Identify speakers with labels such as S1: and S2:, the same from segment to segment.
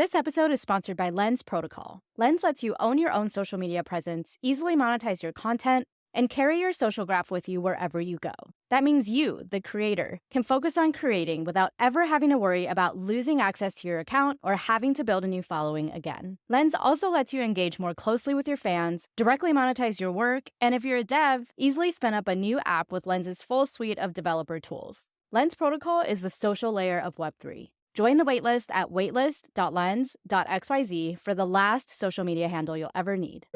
S1: This episode is sponsored by Lens Protocol. Lens lets you own your own social media presence, easily monetize your content, and carry your social graph with you wherever you go. That means you, the creator, can focus on creating without ever having to worry about losing access to your account or having to build a new following again. Lens also lets you engage more closely with your fans, directly monetize your work, and if you're a dev, easily spin up a new app with Lens's full suite of developer tools. Lens Protocol is the social layer of Web3. Join the waitlist at waitlist.lens.xyz for the last social media handle you'll ever need.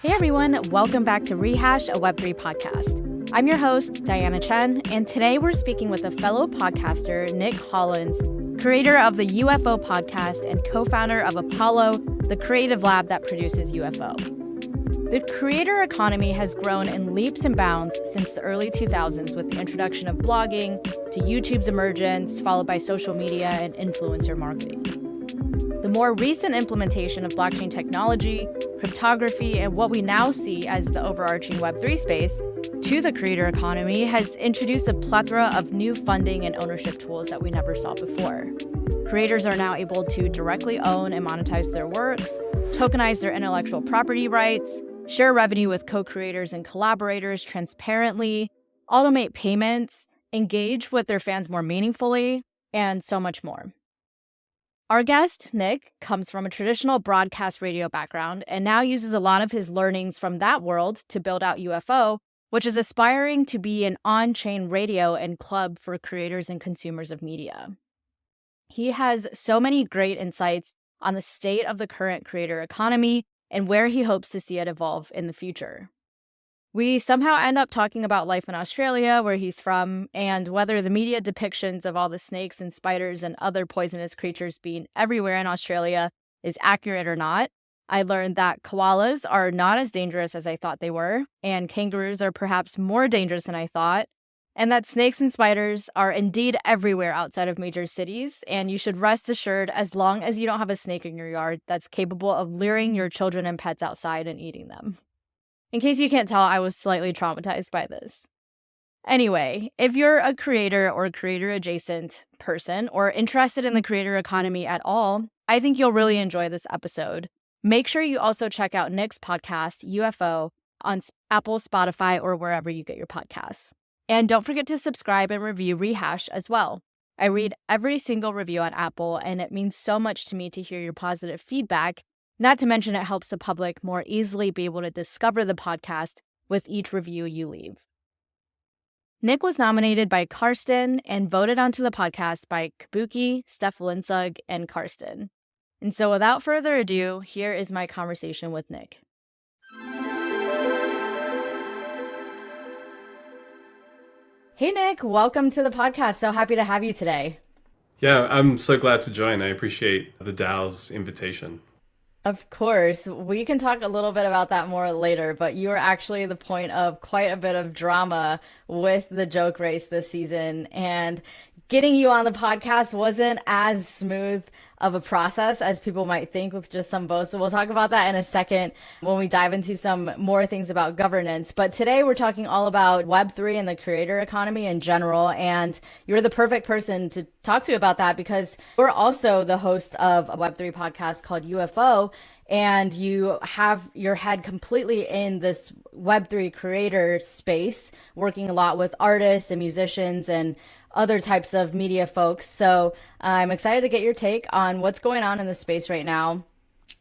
S1: Hey everyone, welcome back to Rehash, a Web3 podcast. I'm your host, Diana Chen, and today we're speaking with a fellow podcaster, Nick Hollins, creator of the UFO podcast and co-founder of Apollo, the creative lab that produces UFO. The creator economy has grown in leaps and bounds since the early 2000s with the introduction of blogging to YouTube's emergence, followed by social media and influencer marketing. The more recent implementation of blockchain technology, cryptography, and what we now see as the overarching Web3 space to the creator economy has introduced a plethora of new funding and ownership tools that we never saw before. Creators are now able to directly own and monetize their works, tokenize their intellectual property rights, share revenue with co-creators and collaborators transparently, automate payments, engage with their fans more meaningfully, and so much more. Our guest, Nick, comes from a traditional broadcast radio background and now uses a lot of his learnings from that world to build out UFO, which is aspiring to be an on-chain radio and club for creators and consumers of media. He has so many great insights on the state of the current creator economy and where he hopes to see it evolve in the future. We somehow end up talking about life in Australia, where he's from, and whether the media depictions of all the snakes and spiders and other poisonous creatures being everywhere in Australia is accurate or not. I learned that koalas are not as dangerous as I thought they were, and kangaroos are perhaps more dangerous than I thought, and that snakes and spiders are indeed everywhere outside of major cities, and you should rest assured as long as you don't have a snake in your yard that's capable of luring your children and pets outside and eating them. In case you can't tell, I was slightly traumatized by this. Anyway, if you're a creator or creator-adjacent person or interested in the creator economy at all, I think you'll really enjoy this episode. Make sure you also check out Nick's podcast, UFO, on Apple, Spotify, or wherever you get your podcasts. And don't forget to subscribe and review Rehash as well. I read every single review on Apple, and it means so much to me to hear your positive feedback. Not to mention it helps the public more easily be able to discover the podcast with each review you leave. Nick was nominated by Karsten and voted onto the podcast by Kabuki, Steph Linsug, and Karsten. And so without further ado, here is my conversation with Nick. Hey, Nick, welcome to the podcast. So happy to have you today.
S2: Yeah, I'm so glad to join. I appreciate the DAO's invitation.
S1: Of course, we can talk a little bit about that more later, but you are actually the point of quite a bit of drama with the joke race this season, and getting you on the podcast wasn't as smooth of a process as people might think with just some votes. So we'll talk about that in a second when we dive into some more things about governance. But today we're talking all about Web3 and the creator economy in general. And you're the perfect person to talk to about that because we're also the host of a Web3 podcast called UFO. And you have your head completely in this Web3 creator space, working a lot with artists and musicians and other types of media folks. So I'm excited to get your take on what's going on in the space right now.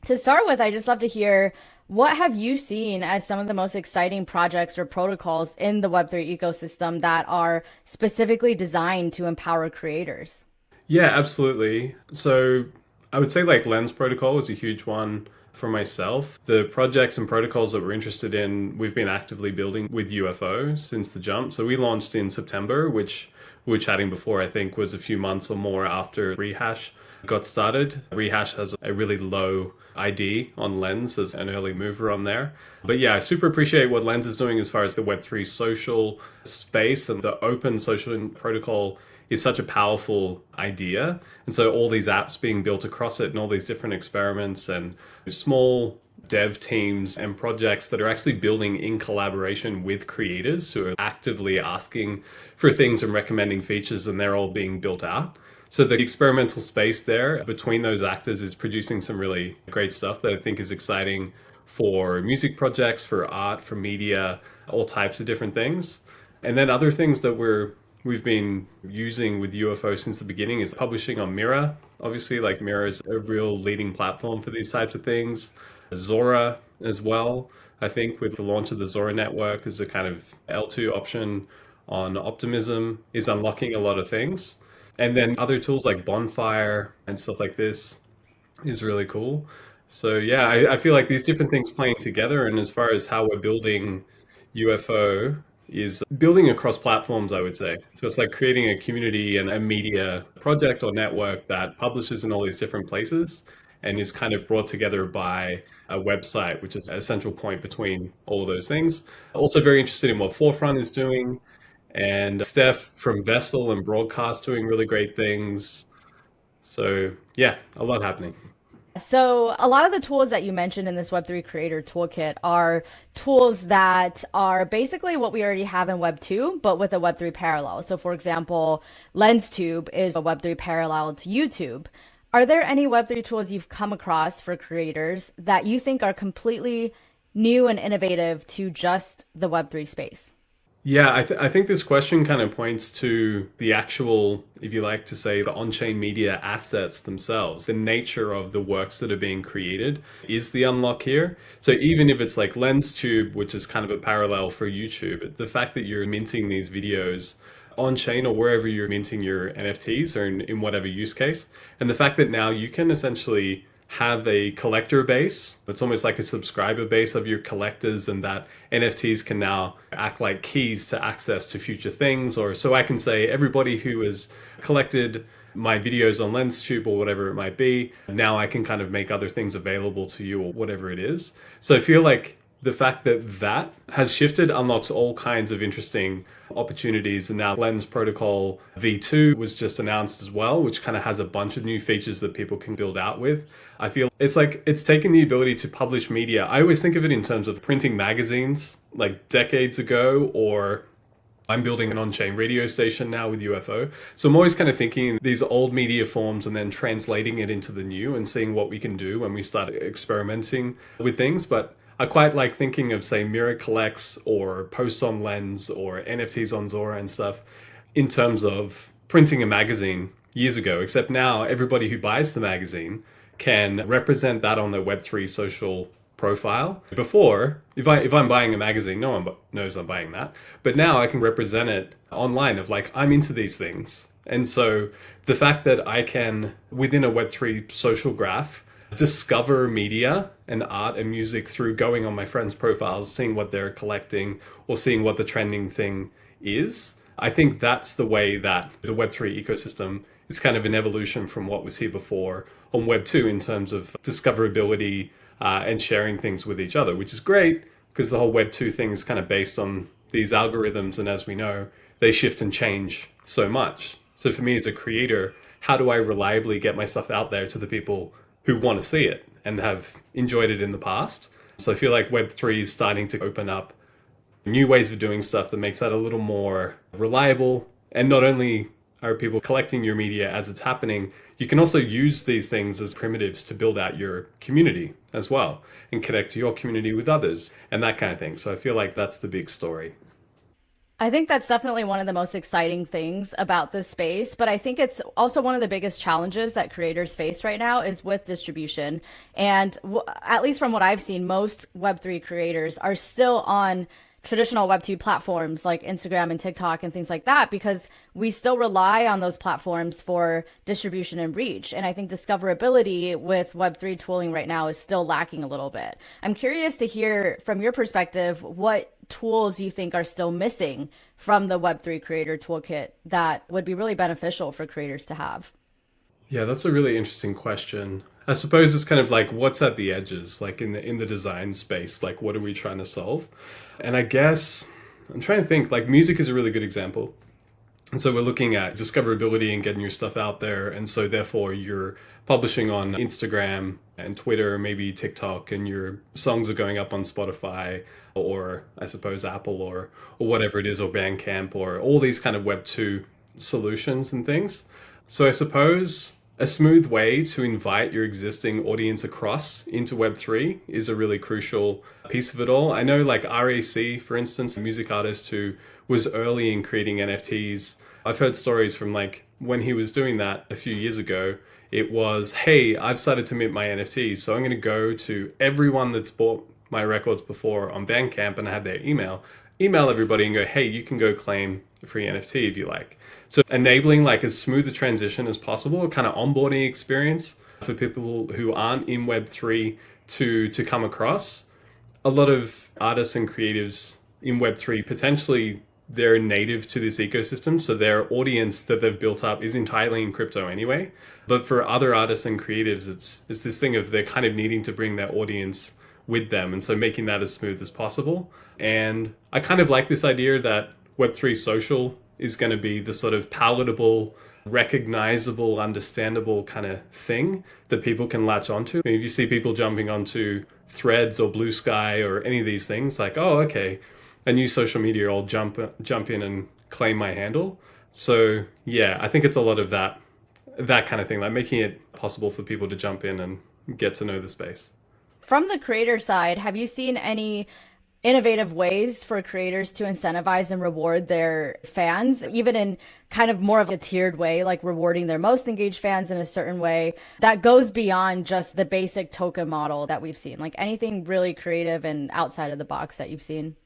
S1: To start with, I just love to hear, what have you seen as some of the most exciting projects or protocols in the Web3 ecosystem that are specifically designed to empower creators?
S2: Yeah, absolutely. So I would say like Lens Protocol was a huge one for myself. The projects and protocols that we're interested in, we've been actively building with UFO since the jump. So we launched in September, which we were chatting before, I think was a few months or more after Rehash got started. Rehash has a really low ID on Lens as an early mover on there. But yeah, I super appreciate what Lens is doing as far as the Web3 social space, and the open social protocol is such a powerful idea. And so all these apps being built across it and all these different experiments and small dev teams and projects that are actually building in collaboration with creators who are actively asking for things and recommending features, and they're all being built out. So the experimental space there between those actors is producing some really great stuff that I think is exciting for music projects, for art, for media, all types of different things. And then other things that we've been using with UFO since the beginning is publishing on Mira. Obviously, like Mira is a real leading platform for these types of things. Zora as well. I think with the launch of the Zora network as a kind of L2 option on Optimism is unlocking a lot of things. And then other tools like Bonfire and stuff like this is really cool. So yeah, I feel like these different things playing together, and as far as how we're building UFO is building across platforms, I would say. So it's like creating a community and a media project or network that publishes in all these different places and is kind of brought together by a website, which is a central point between all of those things. Also very interested in what Forefront is doing, and Steph from Vessel and Broadcast doing really great things. So yeah, a lot happening.
S1: So, a lot of the tools that you mentioned in this Web3 Creator Toolkit are tools that are basically what we already have in Web2, but with a Web3 parallel. So, for example, LensTube is a Web3 parallel to YouTube. Are there any Web3 tools you've come across for creators that you think are completely new and innovative to just the Web3 space?
S2: Yeah, I think this question kind of points to the actual, if you like to say, the on-chain media assets themselves. The nature of the works that are being created is the unlock here. So even if it's like LensTube, which is kind of a parallel for YouTube, the fact that you're minting these videos on-chain or wherever you're minting your NFTs or in whatever use case, and the fact that now you can essentially have a collector base. It's almost like a subscriber base of your collectors, and that NFTs can now act like keys to access to future things. Or so I can say everybody who has collected my videos on LensTube or whatever it might be, now I can kind of make other things available to you or whatever it is. So I feel like the fact that that has shifted unlocks all kinds of interesting opportunities. And now Lens Protocol V2 was just announced as well, which kind of has a bunch of new features that people can build out with. I feel it's like it's taken the ability to publish media. I always think of it in terms of printing magazines like decades ago, or I'm building an on-chain radio station now with UFO. So I'm always kind of thinking these old media forms and then translating it into the new and seeing what we can do when we start experimenting with things. But I quite like thinking of, say, Mirror Collects or posts on Lens or NFTs on Zora and stuff in terms of printing a magazine years ago, except now everybody who buys the magazine can represent that on their Web3 social profile. Before, if I'm buying a magazine, no one knows I'm buying that. But now I can represent it online of like, I'm into these things. And so the fact that I can, within a Web3 social graph, discover media and art and music through going on my friends' profiles, seeing what they're collecting or seeing what the trending thing is. I think that's the way that the Web3 ecosystem is kind of an evolution from what was here before on Web2 in terms of discoverability and sharing things with each other, which is great because the whole Web2 thing is kind of based on these algorithms. And as we know, they shift and change so much. So for me as a creator, how do I reliably get my stuff out there to the people who want to see it and have enjoyed it in the past? So I feel like Web3 is starting to open up new ways of doing stuff that makes that a little more reliable. And not only are people collecting your media as it's happening, you can also use these things as primitives to build out your community as well and connect your community with others and that kind of thing. So I feel like that's the big story.
S1: I think that's definitely one of the most exciting things about this space, but I think it's also one of the biggest challenges that creators face right now is with distribution. And at least from what I've seen, most Web3 creators are still on traditional Web2 platforms like Instagram and TikTok and things like that, because we still rely on those platforms for distribution and reach. And I think discoverability with Web3 tooling right now is still lacking a little bit. I'm curious to hear from your perspective what tools you think are still missing from the Web3 Creator Toolkit that would be really beneficial for creators to have.
S2: Yeah, that's a really interesting question. I suppose it's kind of like what's at the edges, like in the design space, like what are we trying to solve? And I guess I'm trying to think, like music is a really good example. And so we're looking at discoverability and getting your stuff out there. And so therefore you're publishing on Instagram and Twitter, maybe TikTok, and your songs are going up on Spotify or I suppose Apple or whatever it is, or Bandcamp, or all these kind of Web 2 solutions and things. So I suppose a smooth way to invite your existing audience across into Web3 is a really crucial piece of it all. I know like RAC, for instance, a music artist who was early in creating NFTs. I've heard stories from like when he was doing that a few years ago. It was, hey, I've started to mint my NFTs, so I'm going to go to everyone that's bought my records before on Bandcamp and I have their email everybody and go, hey, you can go claim a free NFT if you like. So enabling like as smooth a transition as possible, a kind of onboarding experience for people who aren't in Web3 to come across. A lot of artists and creatives in Web3, potentially they're native to this ecosystem, so their audience that they've built up is entirely in crypto anyway. But for other artists and creatives, it's this thing of they're kind of needing to bring their audience with them, and so making that as smooth as possible. And I kind of like this idea that Web3 social is going to be the sort of palatable, recognizable, understandable kind of thing that people can latch onto. I mean, if you see people jumping onto Threads or Blue Sky or any of these things, like, oh, okay, a new social media, I'll jump in and claim my handle. So yeah, I think it's a lot of that kind of thing, like making it possible for people to jump in and get to know the space.
S1: From the creator side, have you seen any innovative ways for creators to incentivize and reward their fans, even in kind of more of a tiered way, like rewarding their most engaged fans in a certain way that goes beyond just the basic token model that we've seen? Like anything really creative and outside of the box that you've seen?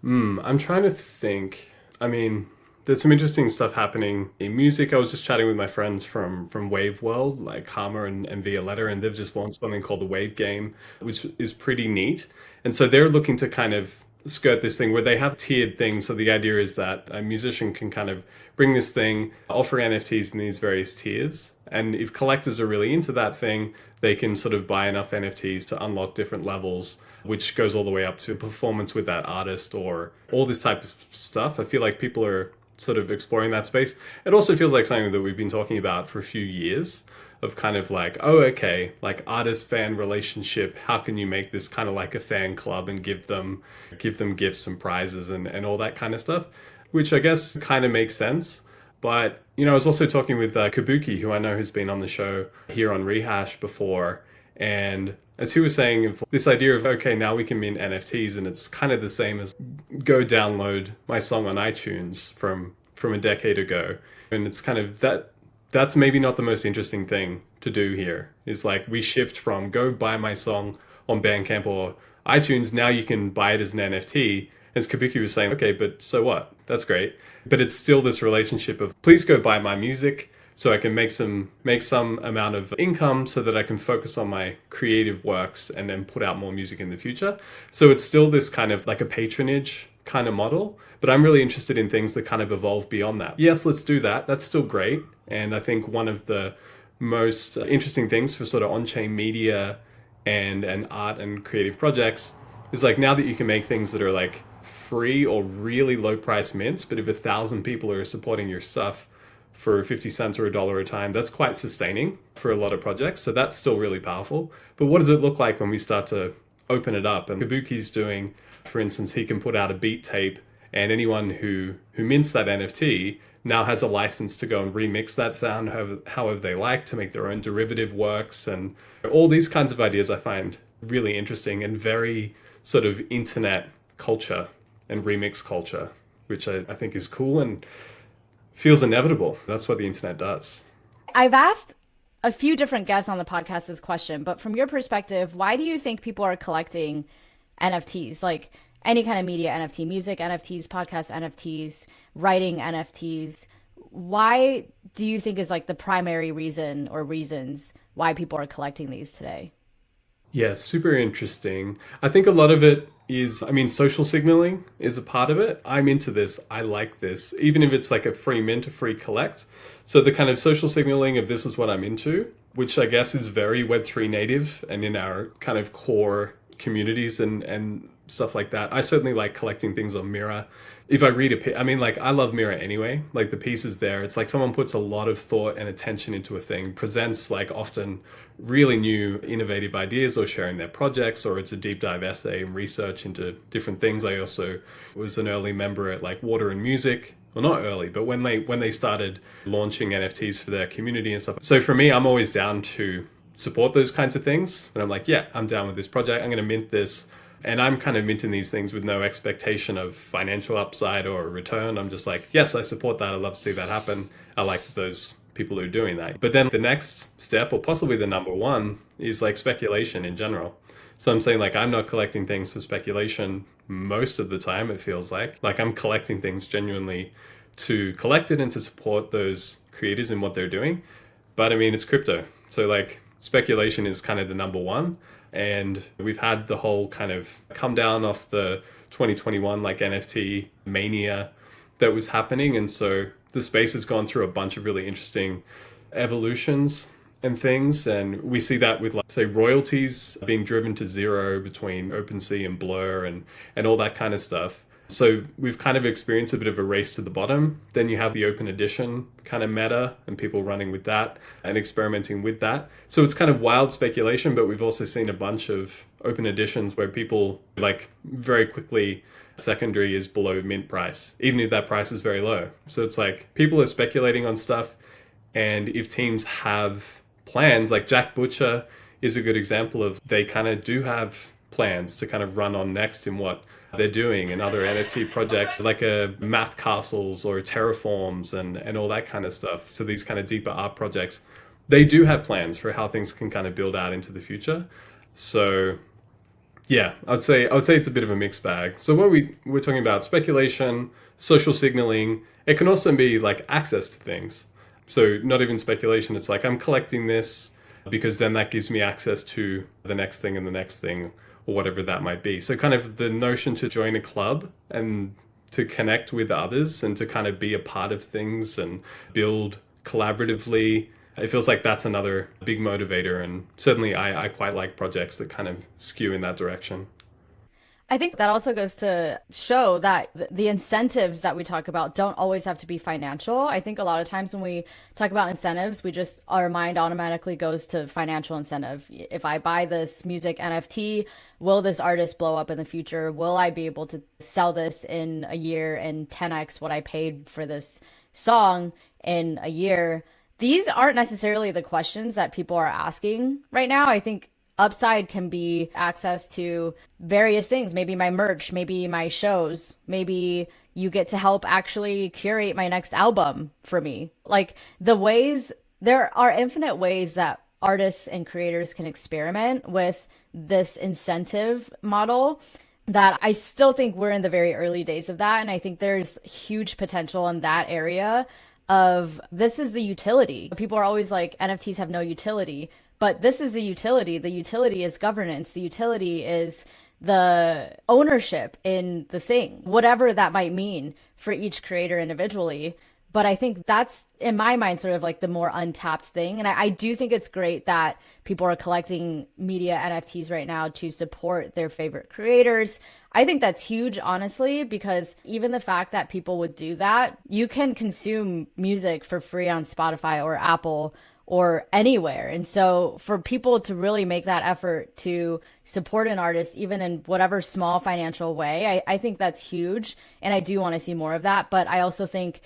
S2: I'm trying to think. I mean, there's some interesting stuff happening in music. I was just chatting with my friends from Wave World, like Karma and Violetta, and they've just launched something called the Wave Game, which is pretty neat. And so they're looking to kind of skirt this thing where they have tiered things. So the idea is that a musician can kind of bring this thing, offer NFTs in these various tiers. And if collectors are really into that thing, they can sort of buy enough NFTs to unlock different levels, which goes all the way up to performance with that artist or all this type of stuff. I feel like people are sort of exploring that space. It also feels like something that we've been talking about for a few years, of kind of like, oh, okay, like artist-fan relationship, how can you make this kind of like a fan club and give them gifts and prizes and all that kind of stuff, which I guess kind of makes sense. But, you know, I was also talking with Kabuki, who I know has been on the show here on Rehash before, and as he was saying, this idea of, okay, now we can mint NFTs, and it's kind of the same as go download my song on iTunes from a decade ago. And it's kind of that's maybe not the most interesting thing to do here. Is like we shift from go buy my song on Bandcamp or iTunes, now you can buy it as an NFT. As Kabuki was saying, okay, but so what? That's great. But it's still this relationship of please go buy my music so I can make some amount of income so that I can focus on my creative works and then put out more music in the future. So it's still this kind of like a patronage kind of model, but I'm really interested in things that kind of evolve beyond that. Yes, let's do that. That's still great. And I think one of the most interesting things for sort of on-chain media and art and creative projects is like now that you can make things that are like free or really low price mints, but if 1,000 people are supporting your stuff for 50 cents or $1 a time, that's quite sustaining for a lot of projects. So that's still really powerful. But what does it look like when we start to open it up? And Kabuki's doing, for instance, he can put out a beat tape, and anyone who mints that NFT now has a license to go and remix that sound however they like, to make their own derivative works. And all these kinds of ideas I find really interesting and very sort of internet culture and remix culture, which I think is cool and feels inevitable. That's what the internet does.
S1: I've asked a few different guests on the podcast this question, but from your perspective, why do you think people are collecting NFTs? Like any kind of media NFT, music NFTs, podcast NFTs, writing NFTs. Why do you think is like the primary reason or reasons why people are collecting these today?
S2: Yeah, super interesting. I think a lot of it is, I mean, social signaling is a part of it. I'm into this. I like this. Even if it's like a free mint, a free collect. So the kind of social signaling of this is what I'm into, which I guess is very Web3 native and in our kind of core communities and stuff like that. I certainly like collecting things on Mirror. If I read a piece, I mean, like, I love Mirror anyway. Like, the pieces there, it's like someone puts a lot of thought and attention into a thing, presents like often really new, innovative ideas, or sharing their projects, or it's a deep dive essay and research into different things. I also was an early member at like Water and Music. Well, not early, but when they started launching NFTs for their community and stuff. So for me, I'm always down to support those kinds of things. And I'm like, yeah, I'm down with this project. I'm going to mint this. And I'm kind of minting these things with no expectation of financial upside or return. I'm just like, yes, I support that. I'd love to see that happen. I like those people who are doing that. But then the next step, or possibly the number one, is like speculation in general. So I'm saying, like, I'm not collecting things for speculation most of the time, it feels like. Like, I'm collecting things genuinely to collect it and to support those creators in what they're doing. But I mean, it's crypto. So like, speculation is kind of the number one. And we've had the whole kind of come down off the 2021 like NFT mania that was happening. And so the space has gone through a bunch of really interesting evolutions and things. And we see that with, like, say, royalties being driven to zero between OpenSea and Blur and all that kind of stuff. So we've kind of experienced a bit of a race to the bottom. Then you have the open edition kind of meta and people running with that and experimenting with that. So it's kind of wild speculation, but we've also seen a bunch of open editions where people, like, very quickly, secondary is below mint price, even if that price is very low. So it's like people are speculating on stuff. And if teams have plans, like Jack Butcher is a good example of, they kind of do have plans to kind of run on next in what they're doing, and other NFT projects like a Math Castles or Terraforms and all that kind of stuff. So these kind of deeper art projects, they do have plans for how things can kind of build out into the future. So yeah, I'd say it's a bit of a mixed bag. So what we're talking about, speculation, social signaling. It can also be like access to things. So not even speculation. It's like, I'm collecting this because then that gives me access to the next thing and the next thing, or whatever that might be. So kind of the notion to join a club and to connect with others and to kind of be a part of things and build collaboratively. It feels like that's another big motivator. And certainly I quite like projects that kind of skew in that direction.
S1: I think that also goes to show that the incentives that we talk about don't always have to be financial. I think a lot of times when we talk about incentives, our mind automatically goes to financial incentive. If I buy this music NFT, will this artist blow up in the future? Will I be able to sell this in a year and 10x what I paid for this song in a year? These aren't necessarily the questions that people are asking right now. I think upside can be access to various things, maybe my merch, maybe my shows, maybe you get to help actually curate my next album for me. Like, there are infinite ways that artists and creators can experiment with this incentive model, that I still think we're in the very early days of that. And I think there's huge potential in that area of, this is the utility. People are always like, NFTs have no utility. But this is the utility. The utility is governance. The utility is the ownership in the thing, whatever that might mean for each creator individually. But I think that's, in my mind, sort of like the more untapped thing. And I do think it's great that people are collecting media NFTs right now to support their favorite creators. I think that's huge, honestly, because even the fact that people would do that, you can consume music for free on Spotify or Apple or anywhere. And so for people to really make that effort to support an artist, even in whatever small financial way, I think that's huge. And I do want to see more of that. But I also think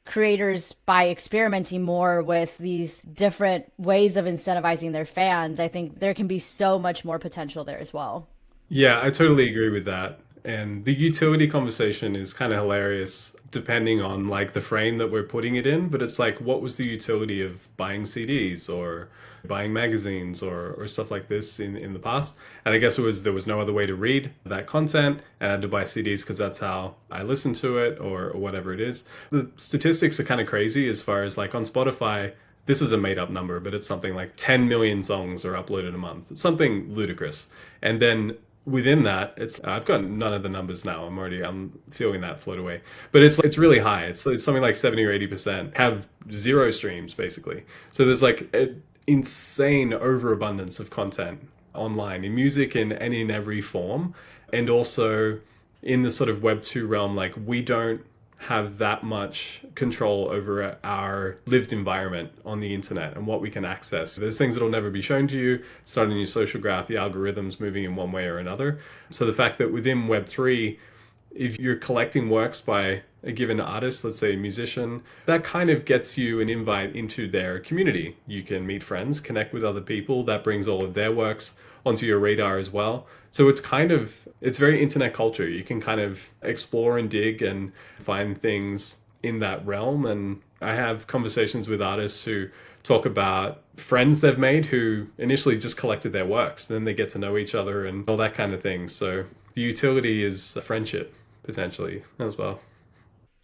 S1: creators, by experimenting more with these different ways of incentivizing their fans, I think there can be so much more potential there as well.
S2: Yeah, I totally agree with that. And the utility conversation is kind of hilarious depending on like the frame that we're putting it in. But it's like, what was the utility of buying CDs or buying magazines or stuff like this in the past? And I guess there was no other way to read that content, and I had to buy CDs because that's how I listen to it or whatever it is. The statistics are kind of crazy as far as like on Spotify. This is a made up number, but it's something like 10 million songs are uploaded a month. It's something ludicrous. And then within that, I've got none of the numbers now. I'm feeling that float away. But it's really high. It's something like 70 or 80% have zero streams, basically. So there's like an insane overabundance of content online in music and in every form. And also in the sort of Web 2 realm, like we don't have that much control over our lived environment on the internet and what we can access. There's things that'll never be shown to you. It's not in your social graph, the algorithm's moving in one way or another. So the fact that within Web3, if you're collecting works by a given artist, let's say a musician, that kind of gets you an invite into their community. You can meet friends, connect with other people. That brings all of their works onto your radar as well. So it's very internet culture. You can kind of explore and dig and find things in that realm. And I have conversations with artists who talk about friends they've made who initially just collected their works. Then they get to know each other and all that kind of thing. So the utility is a friendship potentially as well.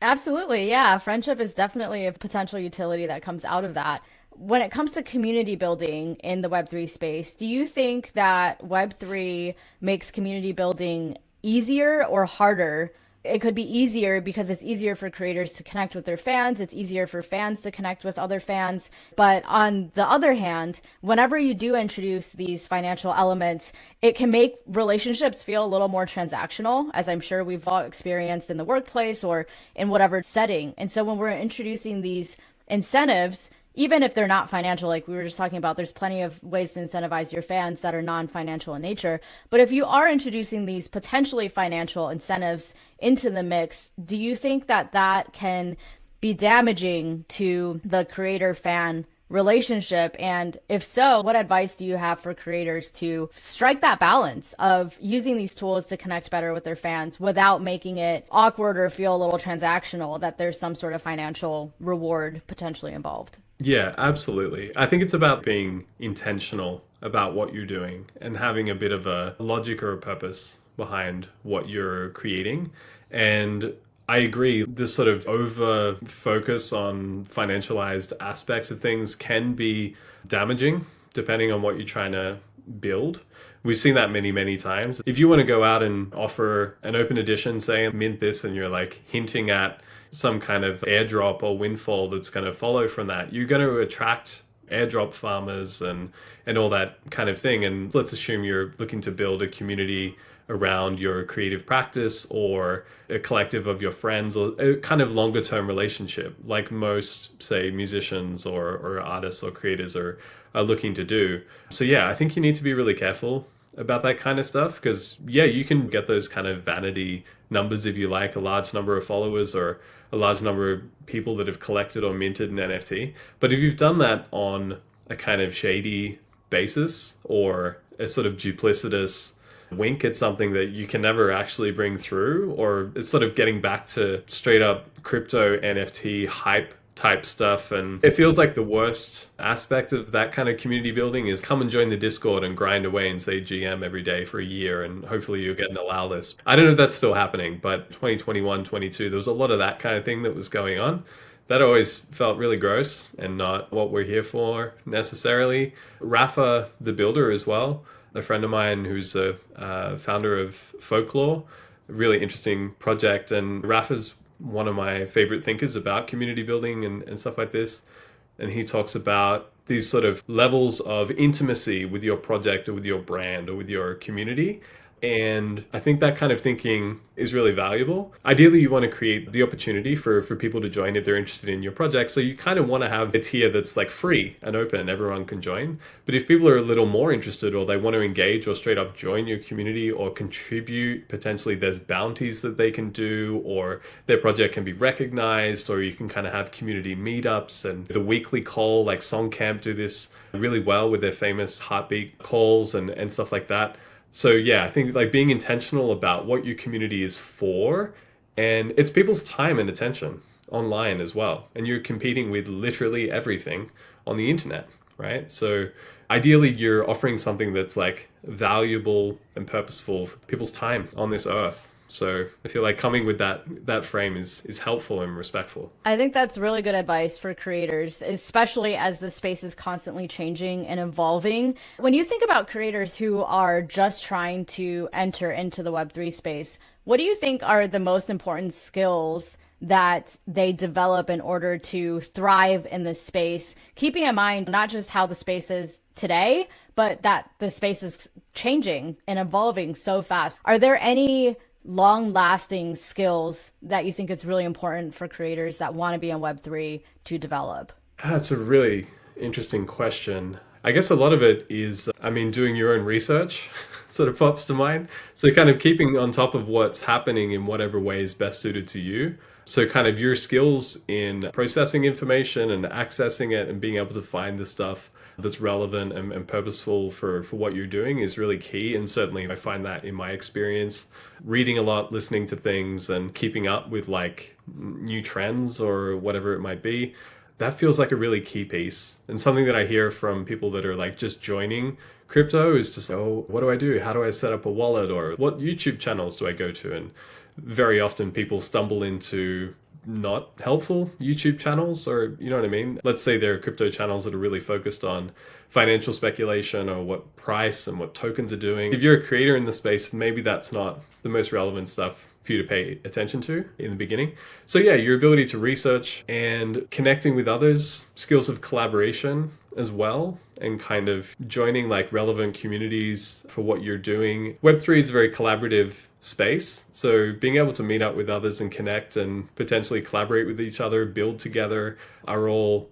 S1: Absolutely. Yeah. Friendship is definitely a potential utility that comes out of that. When it comes to community building in the Web3 space, do you think that Web3 makes community building easier or harder? It could be easier because it's easier for creators to connect with their fans. It's easier for fans to connect with other fans. But on the other hand, whenever you do introduce these financial elements, it can make relationships feel a little more transactional, as I'm sure we've all experienced in the workplace or in whatever setting. And so when we're introducing these incentives, even if they're not financial, like we were just talking about, there's plenty of ways to incentivize your fans that are non-financial in nature. But if you are introducing these potentially financial incentives into the mix, do you think that that can be damaging to the creator-fan relationship? And if so, what advice do you have for creators to strike that balance of using these tools to connect better with their fans without making it awkward or feel a little transactional, that there's some sort of financial reward potentially involved?
S2: Yeah, absolutely. I think it's about being intentional about what you're doing and having a bit of a logic or a purpose behind what you're creating. And I agree, this sort of over focus on financialized aspects of things can be damaging depending on what you're trying to build. We've seen that many, many times. If you want to go out and offer an open edition, say, mint this, and you're like hinting at some kind of airdrop or windfall that's going to follow from that, you're going to attract airdrop farmers and all that kind of thing. And let's assume you're looking to build a community around your creative practice or a collective of your friends, or a kind of longer term relationship like most, say, musicians or artists or creators are looking to do. So yeah, I think you need to be really careful about that kind of stuff, because yeah, you can get those kind of vanity numbers if you like, a large number of followers or a large number of people that have collected or minted an NFT. But if you've done that on a kind of shady basis or a sort of duplicitous wink at something that you can never actually bring through, or it's sort of getting back to straight up crypto NFT hype type stuff. And it feels like the worst aspect of that kind of community building is come and join the Discord and grind away and say GM every day for a year, and hopefully you'll get an allow list. I don't know if that's still happening, but 2021, 22, there was a lot of that kind of thing that was going on. That always felt really gross and not what we're here for necessarily. Rafa, the builder as well, a friend of mine who's a founder of Folklore, a really interesting project. And Rafa's one of my favorite thinkers about community building and stuff like this. And he talks about these sort of levels of intimacy with your project or with your brand or with your community. And I think that kind of thinking is really valuable. Ideally, you want to create the opportunity for people to join if they're interested in your project. So you kind of want to have a tier that's like free and open, everyone can join. But if people are a little more interested, or they want to engage or straight up join your community or contribute, potentially there's bounties that they can do, or their project can be recognized, or you can kind of have community meetups and the weekly call, like Songcamp do this really well with their famous heartbeat calls and stuff like that. So yeah, I think like being intentional about what your community is for, and it's people's time and attention online as well. And you're competing with literally everything on the internet, right? So ideally you're offering something that's like valuable and purposeful for people's time on this earth. So I feel like coming with that frame is helpful and respectful.
S1: I think that's really good advice for creators, especially as the space is constantly changing and evolving. When you think about creators who are just trying to enter into the Web3 space, what do you think are the most important skills that they develop in order to thrive in this space, keeping in mind not just how the space is today, but that the space is changing and evolving so fast. Are there any long-lasting skills that you think it's really important for creators that want to be in Web3 to develop?
S2: That's a really interesting question. I guess a lot of it is, doing your own research sort of pops to mind. So kind of keeping on top of what's happening in whatever way is best suited to you. So kind of your skills in processing information and accessing it and being able to find the stuff that's relevant and purposeful for what you're doing is really key. And certainly I find that in my experience, reading a lot, listening to things and keeping up with like new trends or whatever it might be. That feels like a really key piece. And something that I hear from people that are like just joining crypto is just, oh, what do I do? How do I set up a wallet? Or what YouTube channels do I go to? And very often people stumble into not helpful YouTube channels, or you know what I mean? Let's say there are crypto channels that are really focused on financial speculation or what price and what tokens are doing. If you're a creator in the space, maybe that's not the most relevant stuff for you to pay attention to in the beginning. So yeah, your ability to research and connecting with others, skills of collaboration as well, and kind of joining like relevant communities for what you're doing. Web3 is a very collaborative space. So being able to meet up with others and connect and potentially collaborate with each other, build together are all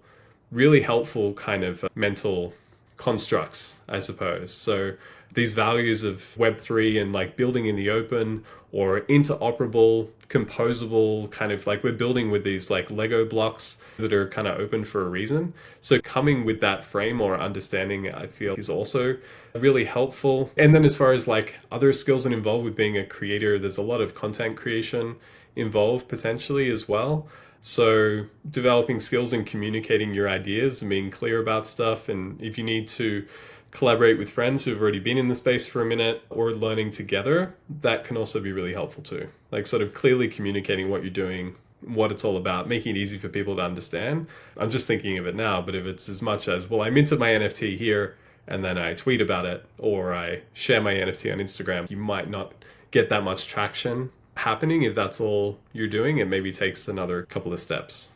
S2: really helpful kind of mental constructs, I suppose. So these values of Web3 and like building in the open or interoperable, composable, kind of like we're building with these like Lego blocks that are kind of open for a reason. So coming with that frame or understanding, I feel, is also really helpful. And then as far as like other skills that involved with being a creator, there's a lot of content creation involved potentially as well. So developing skills and communicating your ideas and being clear about stuff. And if you need to collaborate with friends who've already been in the space for a minute or learning together, that can also be really helpful too. Like sort of clearly communicating what you're doing, what it's all about, making it easy for people to understand. I'm just thinking of it now, but if it's as much as, well, I minted my NFT here and then I tweet about it or I share my NFT on Instagram, you might not get that much traction happening if that's all you're doing. It maybe takes another couple of steps.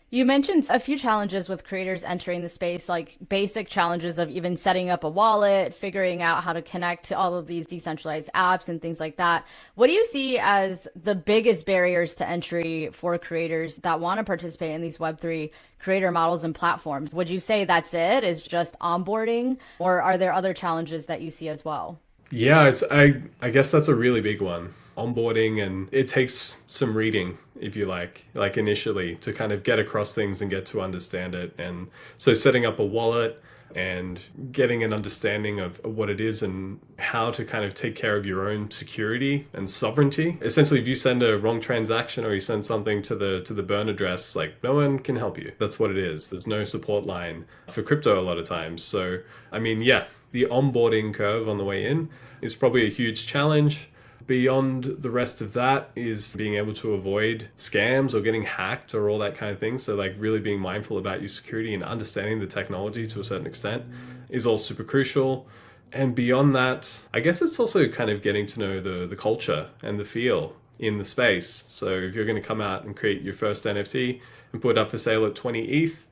S1: You mentioned a few challenges with creators entering the space, like basic challenges of even setting up a wallet, figuring out how to connect to all of these decentralized apps and things like that. What do you see as the biggest barriers to entry for creators that want to participate in these Web3 creator models and platforms? Would you say that's it, is just onboarding, or are there other challenges that you see as well?
S2: Yeah, I guess that's a really big one. Onboarding, and it takes some reading, if you like initially to kind of get across things and get to understand it. And so setting up a wallet and getting an understanding of what it is and how to kind of take care of your own security and sovereignty. Essentially, if you send a wrong transaction or you send something to the burn address, like no one can help you. That's what it is. There's no support line for crypto a lot of times. So, yeah, the onboarding curve on the way in is probably a huge challenge. Beyond the rest of that is being able to avoid scams or getting hacked or all that kind of thing. So like really being mindful about your security and understanding the technology to a certain extent is all super crucial. And beyond that, I guess it's also kind of getting to know the culture and the feel in the space. So if you're going to come out and create your first NFT and put it up for sale at 20 ETH,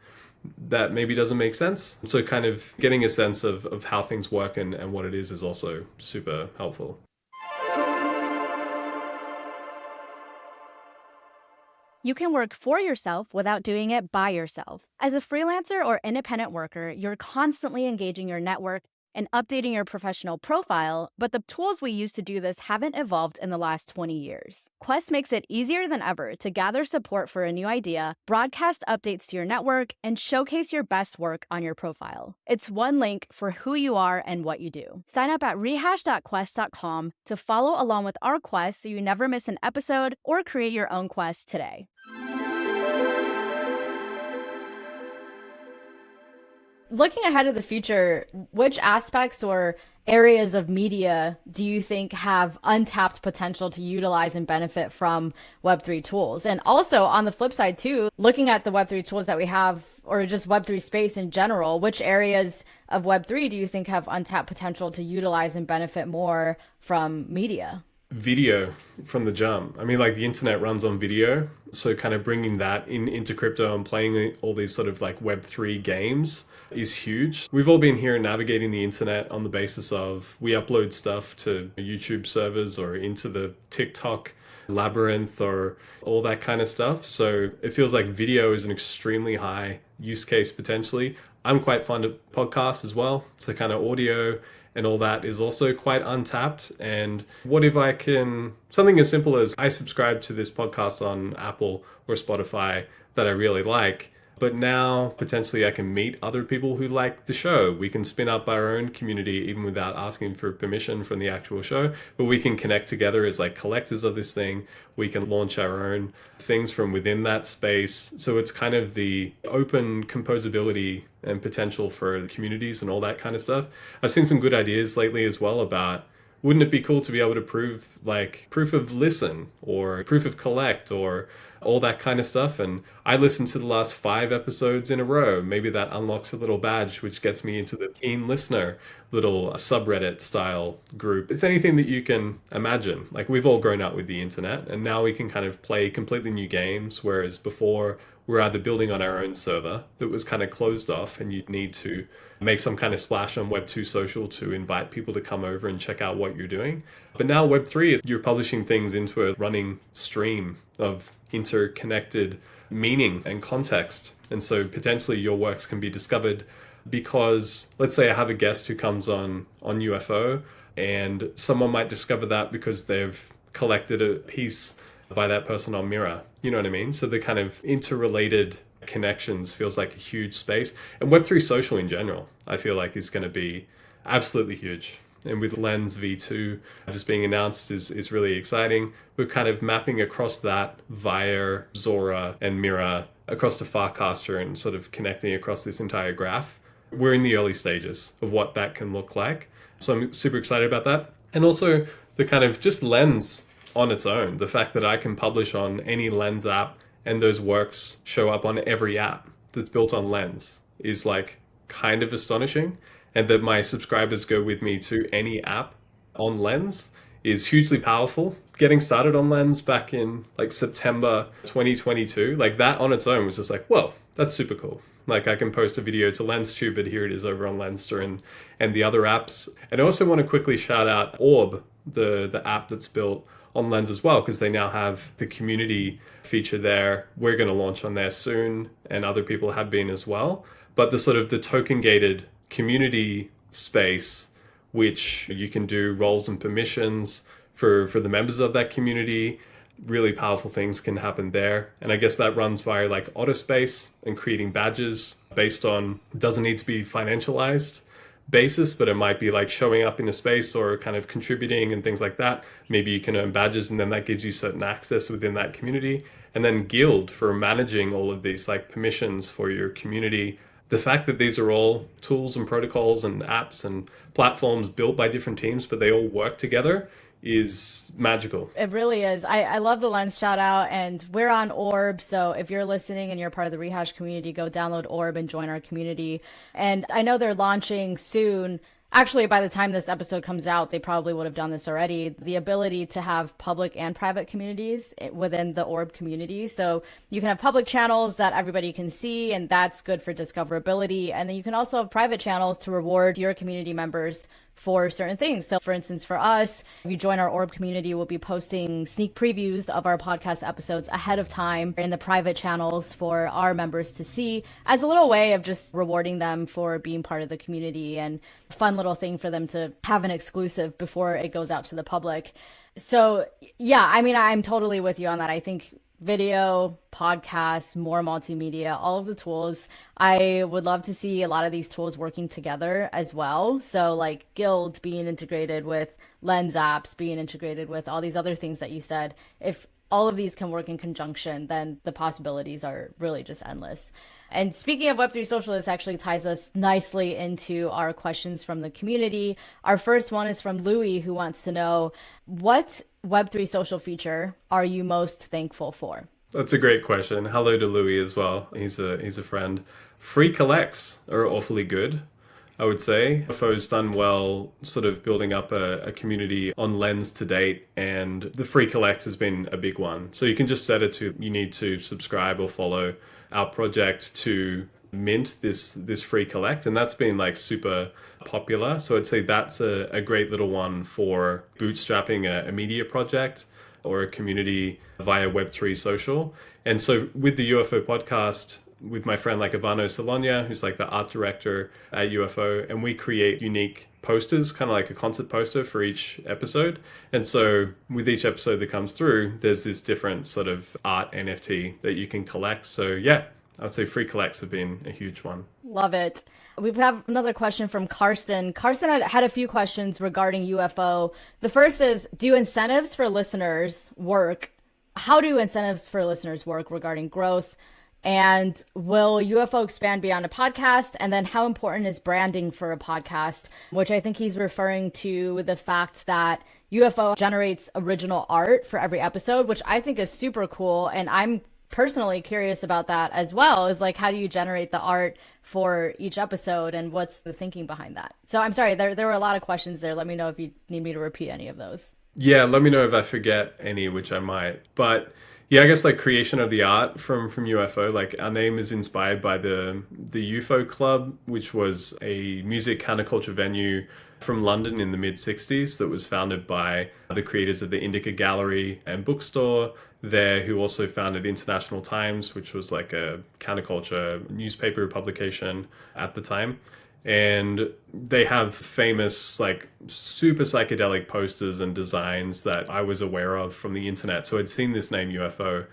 S2: that maybe doesn't make sense. So kind of getting a sense of how things work and what it is also super helpful.
S1: You can work for yourself without doing it by yourself. As a freelancer or independent worker, you're constantly engaging your network and updating your professional profile, but the tools we use to do this haven't evolved in the last 20 years. Quest makes it easier than ever to gather support for a new idea, broadcast updates to your network, and showcase your best work on your profile. It's one link for who you are and what you do. Sign up at rehash.quest.com to follow along with our quest so you never miss an episode or create your own quest today. Looking ahead to the future, which aspects or areas of media do you think have untapped potential to utilize and benefit from Web3 tools? And also on the flip side too, looking at the Web3 tools that we have, or just Web3 space in general, which areas of Web3 do you think have untapped potential to utilize and benefit more from media?
S2: video from the jump. I mean, like the internet runs on video. So kind of bringing that into crypto and playing all these sort of like Web3 games is huge. We've all been here navigating the internet on the basis of we upload stuff to YouTube servers or into the TikTok labyrinth or all that kind of stuff. So it feels like video is an extremely high use case potentially. I'm quite fond of podcasts as well. So kind of audio and all that is also quite untapped. And what if I can, something as simple as I subscribe to this podcast on Apple or Spotify that I really like, but now potentially I can meet other people who like the show. We can spin up our own community even without asking for permission from the actual show, but we can connect together as like collectors of this thing. We can launch our own things from within that space. So it's kind of the open composability and potential for communities and all that kind of stuff. I've seen some good ideas lately as well about, wouldn't it be cool to be able to prove like proof of listen or proof of collect or all that kind of stuff? And I listened to the last 5 episodes in a row. Maybe that unlocks a little badge, which gets me into the keen listener little subreddit style group. It's anything that you can imagine. Like we've all grown up with the internet and now we can kind of play completely new games. Whereas before we're either building on our own server that was kind of closed off and you'd need to make some kind of splash on Web2 social to invite people to come over and check out what you're doing. But now Web3, you're publishing things into a running stream of interconnected meaning and context. And so potentially your works can be discovered because let's say I have a guest who comes on UFO and someone might discover that because they've collected a piece by that person on Mirror. You know what I mean? So the kind of interrelated connections feels like a huge space. And Web3 social in general, I feel like is going to be absolutely huge. And with Lens V2 just being announced is really exciting. We're kind of mapping across that via Zora and Mirror across to Farcaster and sort of connecting across this entire graph. We're in the early stages of what that can look like. So I'm super excited about that. And also the kind of just Lens on its own, the fact that I can publish on any Lens app and those works show up on every app that's built on Lens is like kind of astonishing. And that my subscribers go with me to any app on Lens is hugely powerful. Getting started on Lens back in like September 2022, like that on its own was just like, whoa, that's super cool. Like I can post a video to LensTube, but here it is over on Lenster and the other apps. And I also want to quickly shout out Orb, the app that's built on Lens as well, because they now have the community feature there. We're going to launch on there soon, and other people have been as well. But the sort of the token gated community space, which you can do roles and permissions for the members of that community. Really powerful things can happen there. And I guess that runs via like Autospace and creating badges based on, doesn't need to be financialized basis, but it might be like showing up in a space or kind of contributing and things like that. Maybe you can earn badges and then that gives you certain access within that community. And then Guild for managing all of these like permissions for your community. The fact that these are all tools and protocols and apps and platforms built by different teams, but they all work together is magical.
S1: It really is. I love the Lens shout out, and we're on Orb. So if you're listening and you're part of the Rehash community, go download Orb and join our community. And I know they're launching soon. Actually, by the time this episode comes out, they probably would have done this already. The ability to have public and private communities within the Orb community. So you can have public channels that everybody can see, and that's good for discoverability. And then you can also have private channels to reward your community members for certain things. So for instance, for us, if you join our Orb community, we'll be posting sneak previews of our podcast episodes ahead of time in the private channels for our members to see, as a little way of just rewarding them for being part of the community, and a fun little thing for them to have an exclusive before it goes out to the public. So yeah, I mean, I'm totally with you on that. I think video, podcasts, more multimedia, all of the tools. I would love to see a lot of these tools working together as well. So like Guild being integrated with Lens apps, being integrated with all these other things that you said. If all of these can work in conjunction, then the possibilities are really just endless. And speaking of Web3 Social, this actually ties us nicely into our questions from the community. Our first one is from Louis, who wants to know, what Web3 Social feature are you most thankful for?
S2: That's a great question. Hello to Louis as well. He's a friend. Free collects are awfully good. I would say. UFO's done well sort of building up a community on Lens to date, and the free collect has been a big one. So you can just set it to, you need to subscribe or follow our project to mint this free collect, and that's been like super popular. So I'd say that's a great little one for bootstrapping a media project or a community via Web3 social. And so with the UFO podcast, with my friend like Ivano Solonia, who's like the art director at UFO, and we create unique posters, kind of like a concert poster for each episode. And so with each episode that comes through, there's this different sort of art NFT that you can collect. So yeah, I'd say free collects have been a huge one.
S1: Love it. We have another question from Karsten. Karsten had a few questions regarding UFO. The first is, do incentives for listeners work? How do incentives for listeners work regarding growth? And will UFO expand beyond a podcast? And then how important is branding for a podcast? Which I think he's referring to the fact that UFO generates original art for every episode, which I think is super cool. And I'm personally curious about that as well, is like, how do you generate the art for each episode and what's the thinking behind that? So I'm sorry, there were a lot of questions there. Let me know if you need me to repeat any of those.
S2: Yeah, let me know if I forget any, which I might. But yeah, I guess like creation of the art from UFO, like our name is inspired by the UFO Club, which was a music counterculture venue from London in the mid-60s that was founded by the creators of the Indica Gallery and bookstore there, who also founded International Times, which was like a counterculture newspaper publication at the time. And they have famous, like, super psychedelic posters and designs that I was aware of from the internet. So I'd seen this name UFO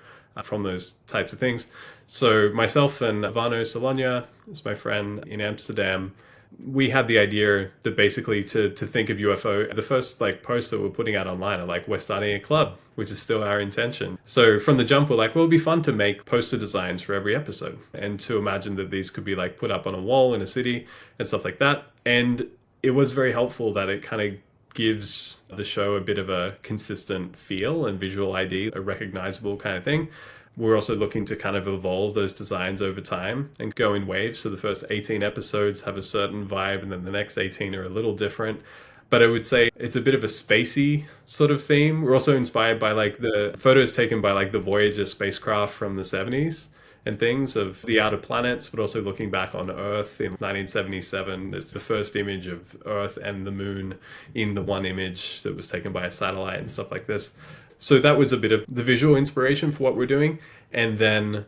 S2: from those types of things. So myself and Ivano Solonia, is my friend in Amsterdam, we had the idea that basically to think of UFO, the first like post that we're putting out online are like, we're starting a club, which is still our intention. So from the jump, we're like, well, it'd be fun to make poster designs for every episode and to imagine that these could be like put up on a wall in a city and stuff like that. And it was very helpful that it kind of gives the show a bit of a consistent feel and visual ID, a recognizable kind of thing. We're also looking to kind of evolve those designs over time and go in waves. So the first 18 episodes have a certain vibe, and then the next 18 are a little different. But I would say it's a bit of a spacey sort of theme. We're also inspired by like the photos taken by like the Voyager spacecraft from the 70s and things of the outer planets, but also looking back on Earth in 1977. It's the first image of Earth and the moon in the one image that was taken by a satellite and stuff like this. So that was a bit of the visual inspiration for what we're doing. And then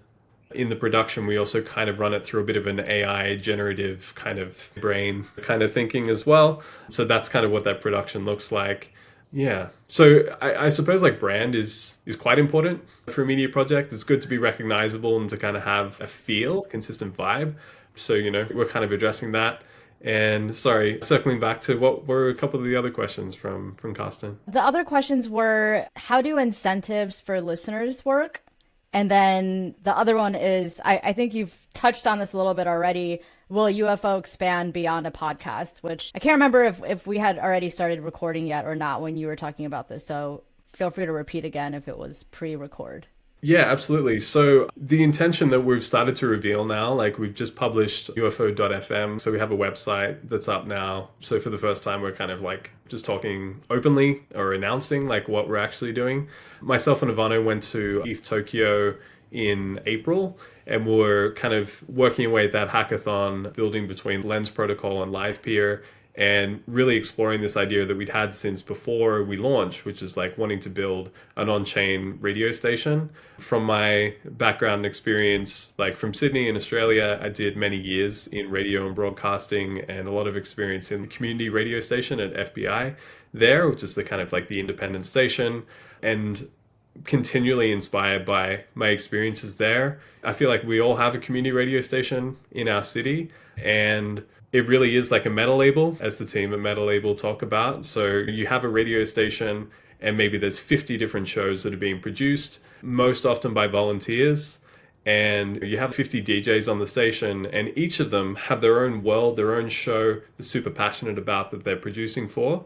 S2: in the production, we also kind of run it through a bit of an AI generative kind of brain kind of thinking as well. So that's kind of what that production looks like. Yeah. So I suppose like brand is quite important for a media project. It's good to be recognizable and to kind of have a feel, consistent vibe. So, you know, we're kind of addressing that. And sorry, circling back to what were a couple of the other questions from Karsten.
S1: The other questions were, how do incentives for listeners work? And then the other one is, I think you've touched on this a little bit already. Will UFO expand beyond a podcast? Which I can't remember if we had already started recording yet or not when you were talking about this. So feel free to repeat again if it was pre-record.
S2: Yeah, absolutely. So the intention that we've started to reveal now, like we've just published UFO.fm. So we have a website that's up now. So for the first time, we're kind of like just talking openly or announcing like what we're actually doing. Myself and Ivano went to ETH Tokyo in April, and we're kind of working away at that hackathon, building between Lens Protocol and LivePeer, and really exploring this idea that we'd had since before we launched, which is like wanting to build an on-chain radio station. From my background experience, like from Sydney in Australia, I did many years in radio and broadcasting and a lot of experience in the community radio station at FBI there, which is the kind of like the independent station, and continually inspired by my experiences there. I feel like we all have a community radio station in our city, and it really is like a meta label, as the team at Meta Label talk about. So you have a radio station and maybe there's 50 different shows that are being produced, most often by volunteers. And you have 50 DJs on the station, and each of them have their own world, their own show they're super passionate about that they're producing for.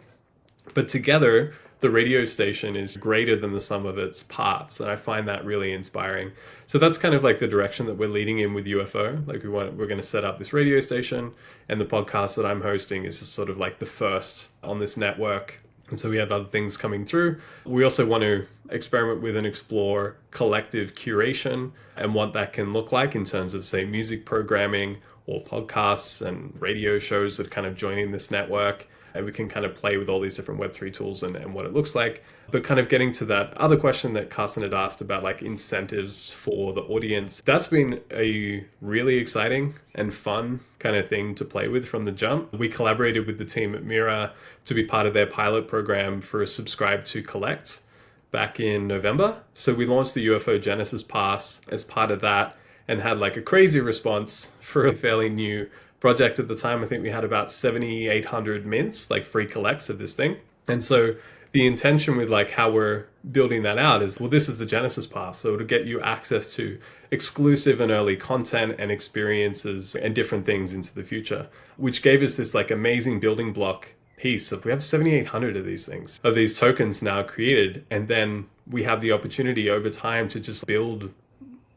S2: But together, the radio station is greater than the sum of its parts. And I find that really inspiring. So that's kind of like the direction that we're leading in with UFO. Like we're going to set up this radio station, and the podcast that I'm hosting is just sort of like the first on this network. And so we have other things coming through. We also want to experiment with and explore collective curation and what that can look like in terms of, say, music programming or podcasts and radio shows that kind of joining this network. And we can kind of play with all these different Web3 tools and what it looks like. But kind of getting to that other question that Carson had asked about like incentives for the audience, that's been a really exciting and fun kind of thing to play with from the jump. We collaborated with the team at Mira to be part of their pilot program for a subscribe to collect back in November. So we launched the UFO Genesis Pass as part of that and had like a crazy response for a fairly new project at the time. I think we had about 7,800 mints, like free collects of this thing. And so the intention with like how we're building that out is, well, this is the Genesis Pass. So it'll get you access to exclusive and early content and experiences and different things into the future, which gave us this like amazing building block piece of, we have 7,800 of these things, of these tokens now created. And then we have the opportunity over time to just build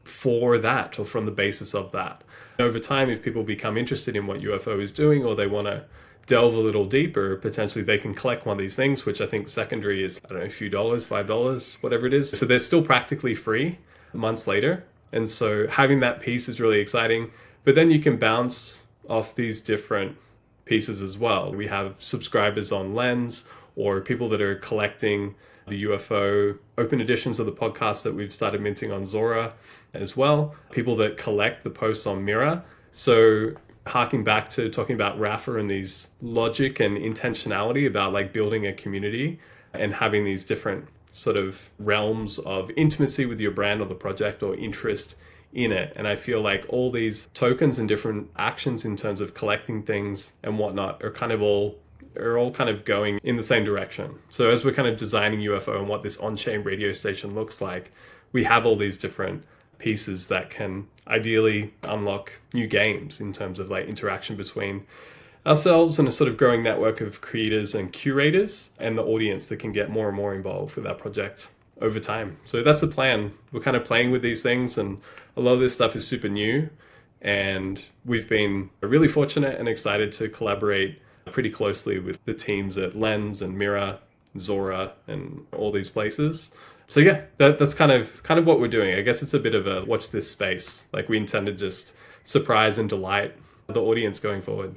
S2: for that or from the basis of that. Over time, if people become interested in what UFO is doing, or they want to delve a little deeper, potentially they can collect one of these things, which I think secondary is, I don't know, a few dollars, $5, whatever it is. So they're still practically free months later. And so having that piece is really exciting. But then you can bounce off these different pieces as well. We have subscribers on Lens, or people that are collecting the UFO open editions of the podcast that we've started minting on Zora as well. People that collect the posts on Mira. So harking back to talking about Rafa and these logic and intentionality about like building a community and having these different sort of realms of intimacy with your brand or the project or interest in it. And I feel like all these tokens and different actions in terms of collecting things and whatnot are all kind of going in the same direction. So as we're kind of designing UFO and what this on-chain radio station looks like, we have all these different pieces that can ideally unlock new games in terms of like interaction between ourselves and a sort of growing network of creators and curators and the audience that can get more and more involved with our project over time. So that's the plan. We're kind of playing with these things, and a lot of this stuff is super new, and we've been really fortunate and excited to collaborate pretty closely with the teams at Lens and Mira, Zora, and all these places. So yeah, that's kind of what we're doing. I guess it's a bit of a watch this space. Like we intend to just surprise and delight the audience going forward.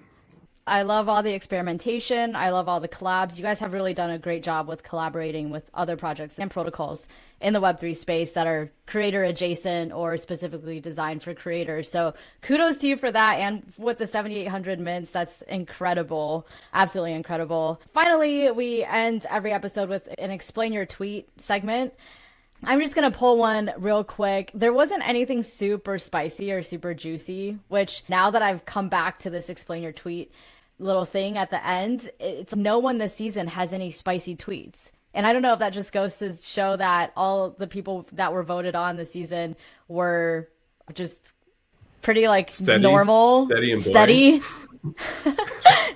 S1: I love all the experimentation. I love all the collabs. You guys have really done a great job with collaborating with other projects and protocols in the Web3 space that are creator adjacent or specifically designed for creators. So kudos to you for that. And with the 7,800 mints, that's incredible. Absolutely incredible. Finally, we end every episode with an explain your tweet segment. I'm just going to pull one real quick. There wasn't anything super spicy or super juicy, which now that I've come back to this explain your tweet little thing at the end, it's no one this season has any spicy tweets. And I don't know if that just goes to show that all the people that were voted on this season were just pretty like
S2: steady,
S1: normal, steady.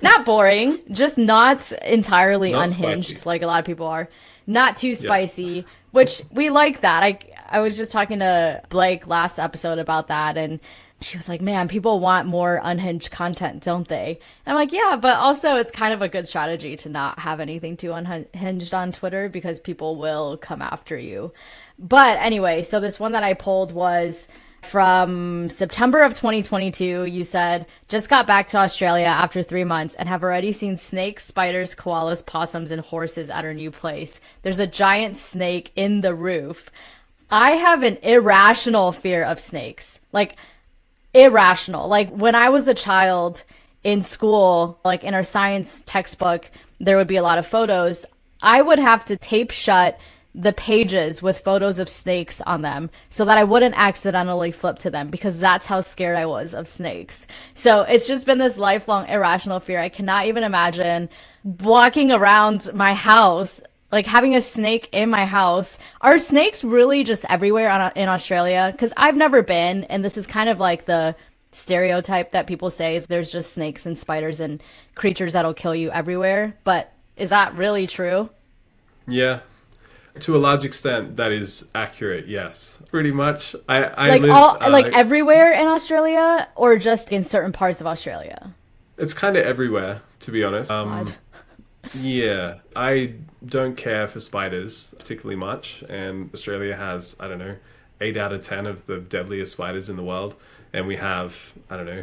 S1: Not boring, just not entirely not unhinged spicy. Like a lot of people are. Not too spicy, which we like that. I was just talking to Blake last episode about that, and she was like, man, people want more unhinged content, don't they? And I'm like, yeah, but also it's kind of a good strategy to not have anything too unhinged on Twitter because people will come after you. But anyway, so this one that I pulled was from September of 2022. You said, just got back to Australia after 3 months and have already seen snakes, spiders, koalas, possums, and horses at our new place. There's a giant snake in the roof. I have an irrational fear of snakes. Like, irrational. Like, when I was a child in school, like in our science textbook, there would be a lot of photos. I would have to tape shut the pages with photos of snakes on them so that I wouldn't accidentally flip to them, because that's how scared I was of snakes. So it's just been this lifelong irrational fear. I cannot even imagine walking around my house, like having a snake in my house. Are snakes really just everywhere in Australia? Because I've never been, and this is kind of like the stereotype that people say is there's just snakes and spiders and creatures that'll kill you everywhere. But is that really true?
S2: Yeah. To a large extent, that is accurate. Yes, pretty much. I
S1: Like
S2: live.
S1: all like everywhere in Australia or just in certain parts of Australia?
S2: It's kind of everywhere, to be honest.
S1: God.
S2: Yeah, I don't care for spiders particularly much, and Australia has, I don't know, 8 out of 10 of the deadliest spiders in the world, and we have, I don't know,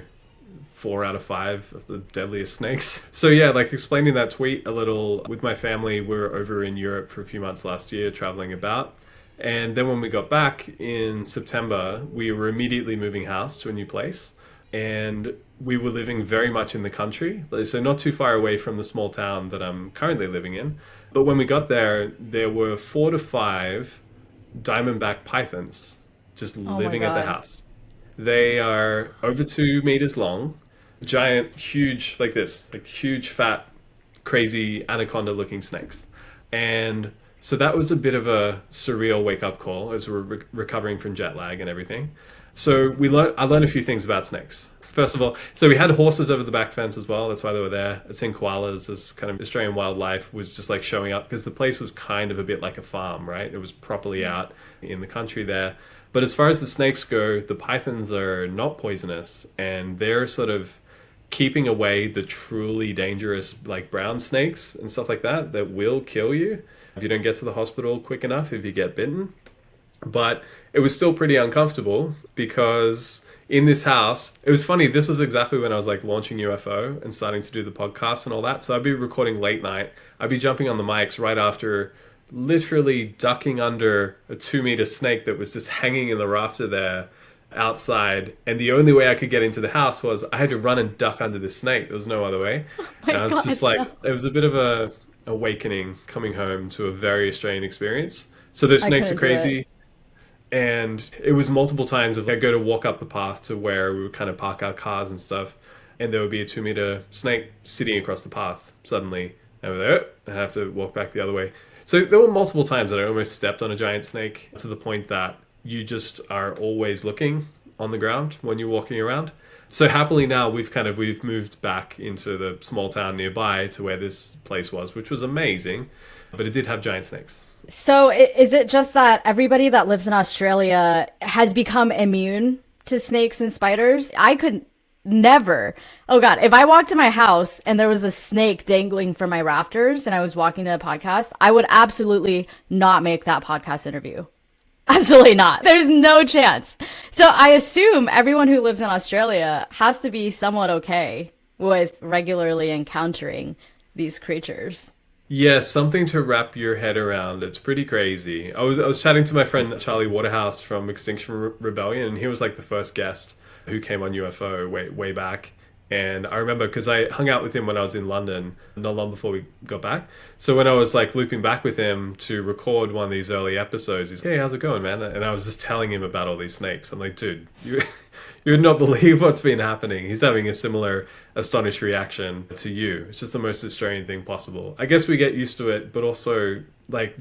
S2: 4 out of 5 of the deadliest snakes. So yeah, like explaining that tweet a little with my family, we were over in Europe for a few months last year, traveling about. And then when we got back in September, we were immediately moving house to a new place. And we were living very much in the country, so not too far away from the small town that I'm currently living in. But when we got there, there were 4 to 5 diamondback pythons just
S1: Oh my
S2: living at the
S1: God.
S2: house. They are over 2 meters long, giant, huge, like this, like huge, fat, crazy anaconda looking snakes. And so that was a bit of a surreal wake up call as we're recovering from jet lag and everything. So I learned a few things about snakes. First of all, so we had horses over the back fence as well. That's why they were there. It's in koalas. This kind of Australian wildlife was just like showing up because the place was kind of a bit like a farm, right? It was properly out in the country there. But as far as the snakes go, the pythons are not poisonous, and they're sort of keeping away the truly dangerous like brown snakes and stuff like that will kill you if you don't get to the hospital quick enough if you get bitten. But it was still pretty uncomfortable because in this house, it was funny. This was exactly when I was like launching UFO and starting to do the podcast and all that. So I'd be recording late night. I'd be jumping on the mics right after literally ducking under a 2 meter snake that was just hanging in the rafter there outside. And the only way I could get into the house was I had to run and duck under this snake. There was no other way.
S1: My
S2: And I was
S1: God,
S2: just like,
S1: no.
S2: it was a bit of a awakening coming home to a very Australian experience. So those
S1: I
S2: snakes are
S1: couldn't do it.
S2: crazy. And it was multiple times of I go to walk up the path to where we would kind of park our cars and stuff, and there would be a 2 meter snake sitting across the path suddenly over there, and I have to walk back the other way. So there were multiple times that I almost stepped on a giant snake to the point that you just are always looking on the ground when you're walking around. So happily now we've moved back into the small town nearby to where this place was, which was amazing, but it did have giant snakes.
S1: So is it just that everybody that lives in Australia has become immune to snakes and spiders? I could never. Oh God, if I walked to my house and there was a snake dangling from my rafters and I was walking to a podcast, I would absolutely not make that podcast interview. Absolutely not. There's no chance. So I assume everyone who lives in Australia has to be somewhat okay with regularly encountering these creatures.
S2: Yeah, something to wrap your head around. It's pretty crazy. I was chatting to my friend Charlie Waterhouse from Rebellion, and he was like the first guest who came on UFO way back. And I remember because I hung out with him when I was in London not long before we got back. So when I was like looping back with him to record one of these early episodes, he's, "Hey, how's it going, man?" And I was just telling him about all these snakes. I'm like, "Dude, you you would not believe what's been happening." He's having a similar astonished reaction to you. It's just the most Australian thing possible. I guess we get used to it, but also like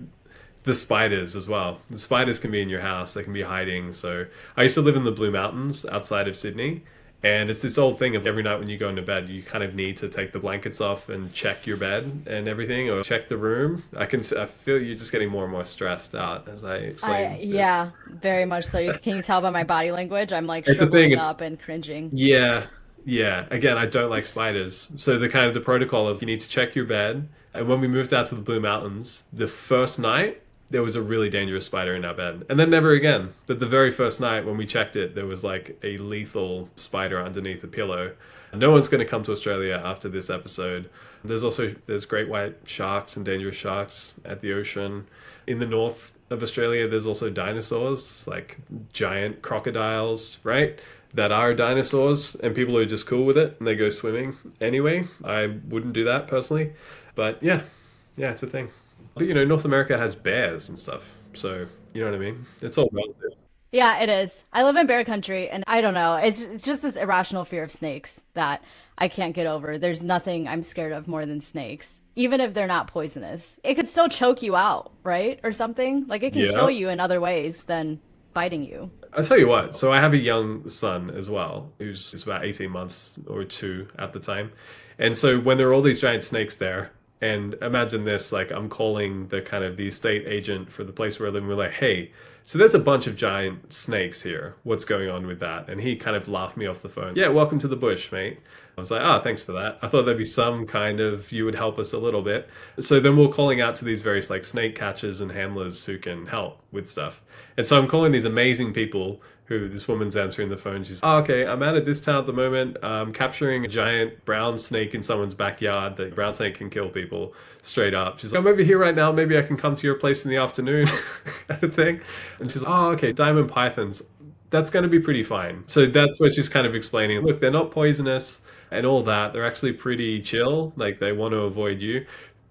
S2: the spiders as well. The spiders can be in your house. They can be hiding. So I used to live in the Blue Mountains outside of Sydney. And it's this old thing of every night when you go into bed, you kind of need to take the blankets off and check your bed and everything, or check the room. I feel you're just getting more and more stressed out as I explain this.
S1: Yeah, very much so. Can you tell by my body language? I'm like
S2: It's a thing.
S1: shriveling
S2: It's
S1: up and cringing.
S2: yeah, yeah. Again, I don't like spiders. So the kind of the protocol of you need to check your bed. And when we moved out to the Blue Mountains, the first night there was a really dangerous spider in our bed, and then never again. But the very first night when we checked it, there was like a lethal spider underneath the pillow. No one's going to come to Australia after this episode. There's great white sharks and dangerous sharks at the ocean. In the north of Australia, there's also dinosaurs, like giant crocodiles, right? That are dinosaurs, and people are just cool with it and they go swimming anyway. I wouldn't do that personally, but yeah, it's a thing. But North America has bears and stuff, so you know what I mean? It's all relative.
S1: Yeah, it is. I live in bear country, and I don't know. It's just this irrational fear of snakes that I can't get over. There's nothing I'm scared of more than snakes, even if they're not poisonous. It could still choke you out, right? Or something. Like it can
S2: Yeah.
S1: kill you in other ways than biting you.
S2: I'll tell you what, so I have a young son as well, who's about 18 months or two at the time. And so when there are all these giant snakes there, And imagine this, like I'm calling the kind of the estate agent for the place where I live, and we're like, hey, so there's a bunch of giant snakes here. What's going on with that? And he kind of laughed me off the phone. Yeah, welcome to the bush, mate. I was like, oh, thanks for that. I thought there'd be some kind of, you would help us a little bit. So then we're calling out to these various like snake catchers and handlers who can help with stuff. And so I'm calling these amazing people who this woman's answering the phone. She's, oh, okay, I'm out at this town at the moment. I'm capturing a giant brown snake in someone's backyard. The brown snake can kill people straight up. She's like, I'm over here right now. Maybe I can come to your place in the afternoon kind of thing. And she's like, oh, okay, diamond pythons. That's going to be pretty fine. So that's what she's kind of explaining. Look, they're not poisonous and all that. They're actually pretty chill. Like they want to avoid you.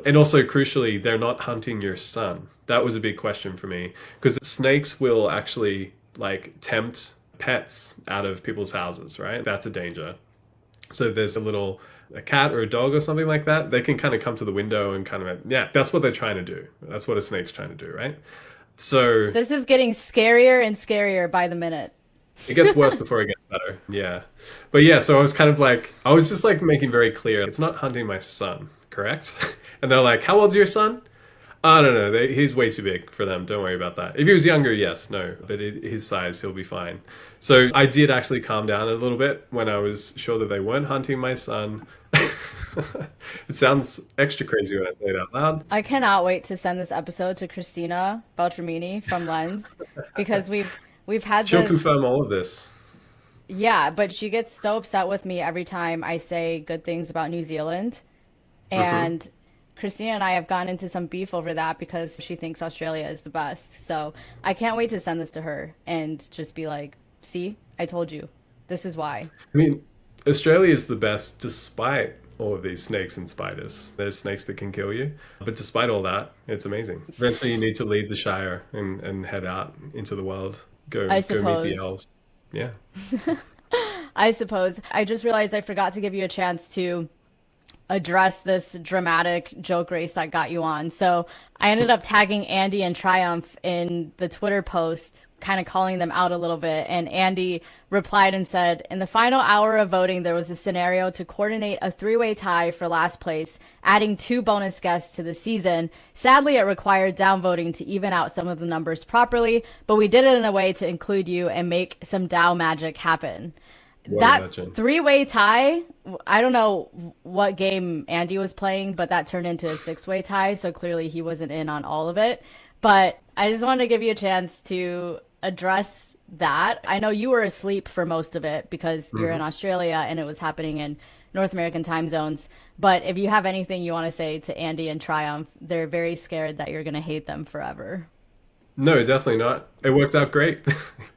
S2: And also, crucially, they're not hunting your son. That was a big question for me, because snakes will actually like tempt pets out of people's houses, right? That's a danger. So there's a cat or a dog or something like that. They can kind of come to the window and kind of, yeah, that's what they're trying to do. That's what a snake's trying to do, right? So
S1: This is getting scarier and scarier by the minute.
S2: it gets worse before it gets better. Yeah. But yeah, so I was kind of like, I was just like making very clear, it's not hunting my son, correct? And they're like, how old's your son? I don't know. He's way too big for them. Don't worry about that. If he was younger, yes, no. But his size, he'll be fine. So I did actually calm down a little bit when I was sure that they weren't hunting my son. It sounds extra crazy when I say it out loud.
S1: I cannot wait to send this episode to Christina Beltramini from Lens because we've had
S2: She'll
S1: this.
S2: confirm all of this.
S1: Yeah, but she gets so upset with me every time I say good things about New Zealand. And Christina and I have gone into some beef over that because she thinks Australia is the best. So I can't wait to send this to her and just be like, see, I told you. This is why.
S2: I mean, Australia is the best despite all of these snakes and spiders. There's snakes that can kill you. But despite all that, it's amazing. Eventually you need to leave the Shire and head out into the world. Go meet the elves. Yeah.
S1: I suppose. I just realized I forgot to give you a chance to address this dramatic joke race that got you on. So I ended up tagging Andy and Triumph in the Twitter post, kind of calling them out a little bit. And Andy replied and said, in the final hour of voting, there was a scenario to coordinate a three-way tie for last place, adding 2 bonus guests to the season. Sadly, it required downvoting to even out some of the numbers properly, but we did it in a way to include you and make some DAO magic happen. That three-way tie, I don't know what game Andy was playing, but that turned into a 6-way tie, so clearly he wasn't in on all of it. But I just wanted to give you a chance to address that. I know you were asleep for most of it because you're in Australia and it was happening in North American time zones. But if you have anything you want to say to Andy and Triumph, they're very scared that you're going to hate them forever.
S2: No, definitely not. It worked out great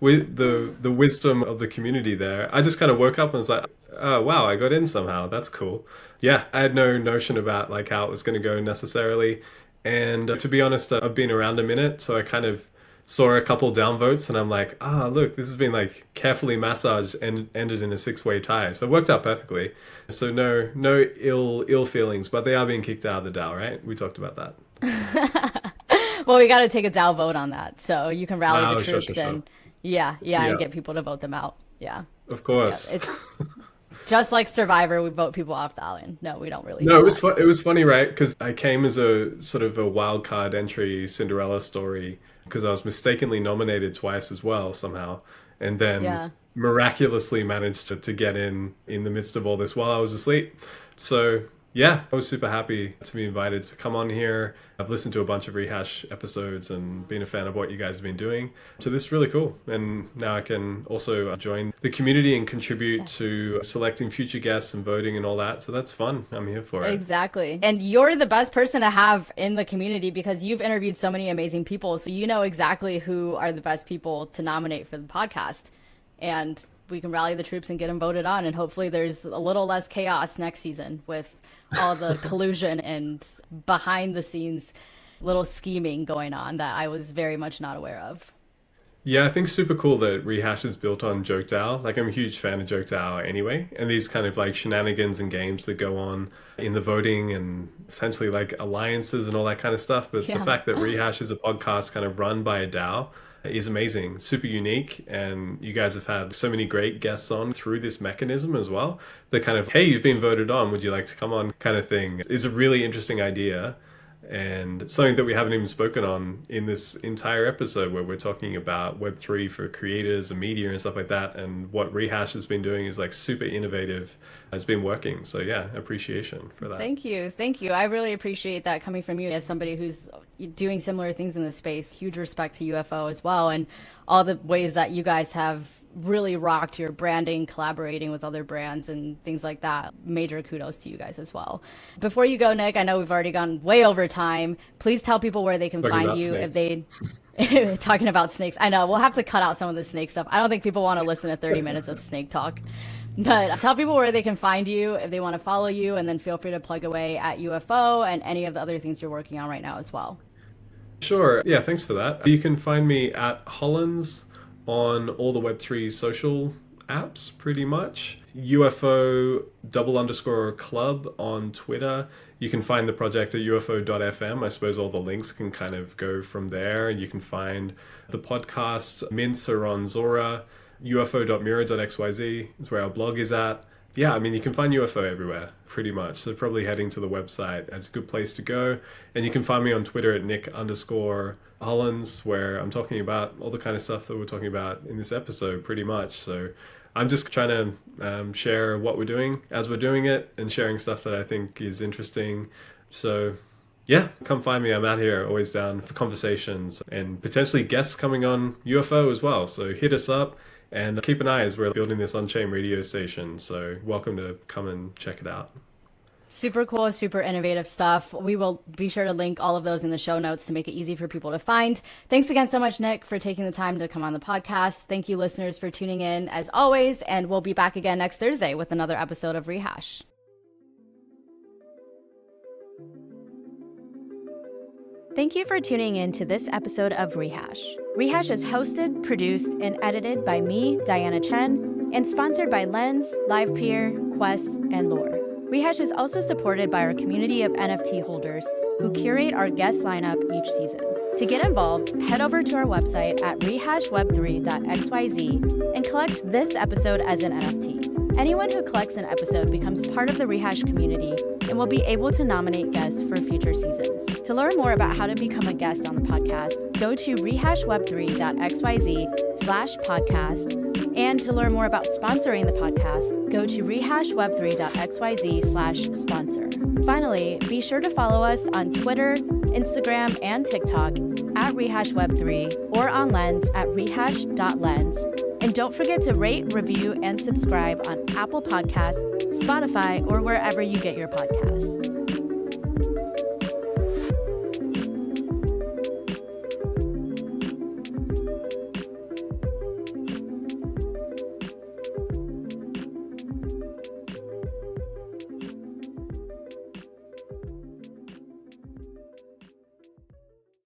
S2: with the wisdom of the community there. I just kind of woke up and was like, oh, wow, I got in somehow. That's cool. Yeah, I had no notion about like how it was going to go necessarily. And to be honest, I've been around a minute, so I kind of saw a couple downvotes and I'm like, look, this has been like carefully massaged and ended in a 6-way tie. So it worked out perfectly. So no ill feelings, but they are being kicked out of the DAO, right? We talked about that.
S1: Well, we got to take a DAO vote on that, so you can rally the troops
S2: sure.
S1: and and get people to vote them out. Yeah,
S2: of course.
S1: Yeah, it's just like Survivor. We vote people off the island. No, we don't really.
S2: No, it was funny, right? Because I came as a sort of a wild card entry Cinderella story because I was mistakenly nominated twice as well somehow, and then miraculously managed to get in the midst of all this while I was asleep. So. Yeah, I was super happy to be invited to come on here. I've listened to a bunch of Rehash episodes and been a fan of what you guys have been doing. So this is really cool. And now I can also join the community and contribute to selecting future guests and voting and all that. So that's fun. I'm here for it.
S1: Exactly. And you're the best person to have in the community because you've interviewed so many amazing people. So you know exactly who are the best people to nominate for the podcast. And we can rally the troops and get them voted on. And hopefully there's a little less chaos next season with all the collusion and behind the scenes little scheming going on that I was very much not aware of.
S2: Yeah, I think super cool that Rehash is built on JokeDAO. Like I'm a huge fan of JokeDAO anyway. And these kind of like shenanigans and games that go on in the voting and potentially like alliances and all that kind of stuff. But the fact that Rehash is a podcast kind of run by a DAO, is amazing, super unique, and you guys have had so many great guests on through this mechanism as well. The kind of, hey, you've been voted on, would you like to come on kind of thing is a really interesting idea, and something that we haven't even spoken on in this entire episode, where we're talking about Web3 for creators and media and stuff like that. And what Rehash has been doing is like super innovative. It's been working. So yeah, appreciation for that.
S1: Thank you. Thank you. I really appreciate that coming from you as somebody who's doing similar things in the space. Huge respect to UFO as well, and all the ways that you guys have really rocked your branding, collaborating with other brands and things like that. Major kudos to you guys as well. Before you go, Nick, I know we've already gone way over time. Please tell people where they can find you if they talking about snakes. I know we'll have to cut out some of the snake stuff. I don't think people want to listen to 30 minutes of snake talk. But tell people where they can find you if they want to follow you, and then feel free to plug away at UFO and any of the other things you're working on right now as well.
S2: Sure. Yeah, thanks for that. You can find me at Hollins on all the Web3 social apps, pretty much. UFO_club on Twitter. You can find the project at UFO.fm. I suppose all the links can kind of go from there. And you can find the podcast mints are on Zora. UFO.mirror.xyz is where our blog is at. Yeah, I mean, you can find UFO everywhere, pretty much. So probably heading to the website is a good place to go. And you can find me on Twitter at Nick_Hollins, where I'm talking about all the kind of stuff that we're talking about in this episode, pretty much. So I'm just trying to share what we're doing as we're doing it, and sharing stuff that I think is interesting. So yeah, come find me. I'm out here, always down for conversations, and potentially guests coming on UFO as well. So hit us up. And keep an eye as we're building this on-chain radio station. So welcome to come and check it out.
S1: Super cool, super innovative stuff. We will be sure to link all of those in the show notes to make it easy for people to find. Thanks again so much, Nick, for taking the time to come on the podcast. Thank you, listeners, for tuning in as always. And we'll be back again next Thursday with another episode of Rehash. Thank you for tuning in to this episode of Rehash. Rehash is hosted, produced, and edited by me, Diana Chen, and sponsored by Lens, LivePeer, Quest, and Lore. Rehash is also supported by our community of NFT holders who curate our guest lineup each season. To get involved, head over to our website at rehashweb3.xyz and collect this episode as an NFT. Anyone who collects an episode becomes part of the Rehash community and will be able to nominate guests for future seasons. To learn more about how to become a guest on the podcast, go to rehashweb3.xyz/podcast. And to learn more about sponsoring the podcast, go to rehashweb3.xyz/sponsor. Finally, be sure to follow us on Twitter, Instagram, and TikTok at rehashweb3 or on Lens at rehash.lens. And don't forget to rate, review, and subscribe on Apple Podcasts, Spotify, or wherever you get your podcasts.